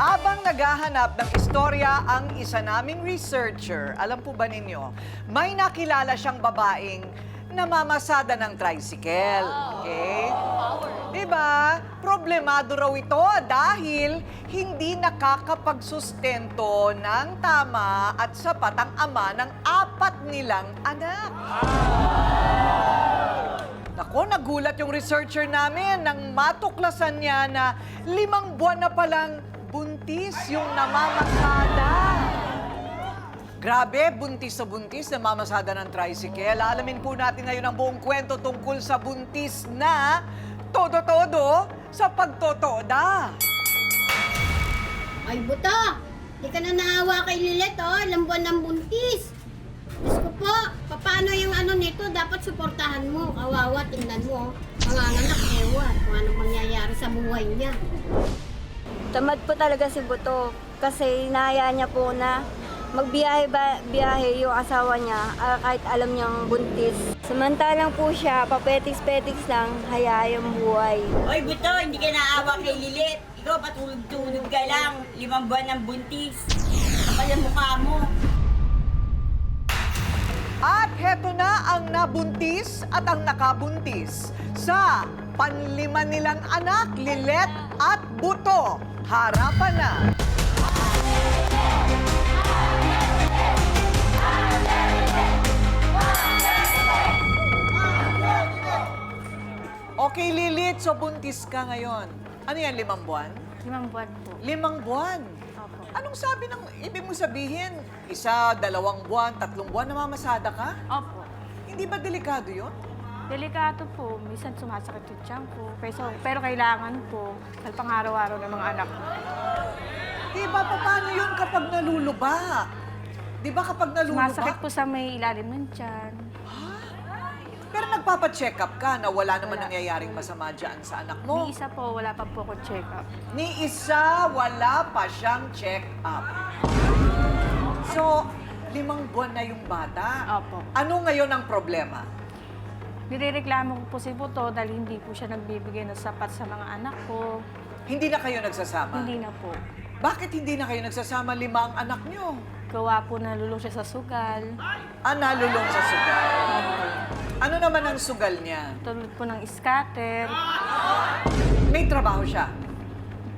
Habang naghahanap ng istorya ang isa naming researcher, alam po ba ninyo, may nakilala siyang babaeng namamasada ng tricycle. Okay? Diba? Problemado raw ito dahil hindi nakakapagsustento ng tama at sapat ang ama ng 4 nilang anak. Nako, nagulat yung researcher namin nang matuklasan niya na 5 buwan na palang buntis yung namamasada. Grabe, buntis na buntis, namamasada ng tricycle. Alamin po natin ngayon ang buong kwento tungkol sa buntis na todo-todo sa pagtotoda. Ay, buto! Di ka na naawa kay Lilet, oh. Ilang buwan ng buntis. Diyos ko po, paano yung ano nito? Dapat suportahan mo. Kawawa, tingnan mo. Panganganak, ewan. Kung anong mangyayari sa buhay niya. Tamad po talaga si Buto kasi inaya niya po na magbiyahe yung asawa niya kahit alam niyang buntis. Samantalang po siya, papetiks-petiks lang, hayayang buhay. Hoy, Buto, hindi ka naawa kay Lilit. Ikaw, patulog-tulog ka lang. 5 buwan ng buntis. Kapal ang mukha mo. At heto na ang nabuntis at ang nakabuntis sa panlima nilang anak, Lilet at Buto. Harapan na! Okay, Lilit, so buntis ka ngayon. Ano yan, 5 buwan? 5 buwan po. 5 buwan? Opo. Anong sabi ng ibig mo sabihin? 1, 2 buwan, 3 buwan namamasada ka? Opo. Hindi ba delikado yun? Delikato po. Minsan sumasakit yung tiyan ko. Pero kailangan po. Sa pang-araw-araw ng mga anak ko. Di ba, paano yun kapag naluluba? Di ba kapag naluluba? Sumasakit po sa may ilalim ng tiyan. Pero nagpapacheck up ka na wala naman Wala. nangyayaring masama dyan sa anak mo. Ni isa po, wala pa po ako check-up. Ni isa, wala pa siyang check up. So, 5 buwan na yung bata. Opo. Ano ngayon ang problema? Nirereklamo ko po si Buto dahil hindi po siya nagbibigay ng sapat sa mga anak ko. Hindi na kayo nagsasama? Hindi na po. Bakit hindi na kayo nagsasama? 5 ang anak nyo. Gawa po nalulong siya sa sugal. Nalulong sa sugal. Ano naman ang sugal niya? Tulad po ng scatter. May trabaho siya.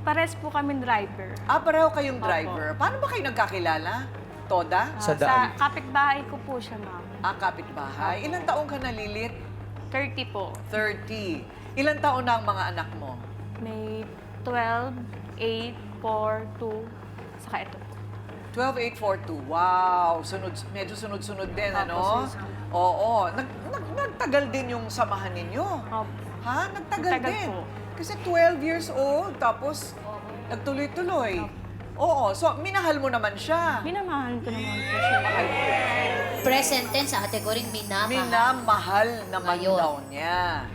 Pares po kami driver. Pareho kayong driver. Paano ba kayo nagkakilala? Toda? Sa kapitbahay ko po siya, ma'am. Kapitbahay. Ilang taong ka na, Lilit? 30 po. 30. Ilang taon na ang mga anak mo? May 12, 8, 4, 2, saka ito po. 12, 8, 4, 2. Wow! Medyo sunod-sunod din, Opo, ano? sunod-sunod. Oo. Nagtagal din yung samahan ninyo. Opo. Ha? Nagtagal Nagtagal din. po. Kasi 12 years old, tapos nagtuloy-tuloy. Oo. So, minahal mo naman siya. Minamahal ko naman po siya. Present tense, ate ko rin minamahal. Minamahal naman Ngayon. daw niya.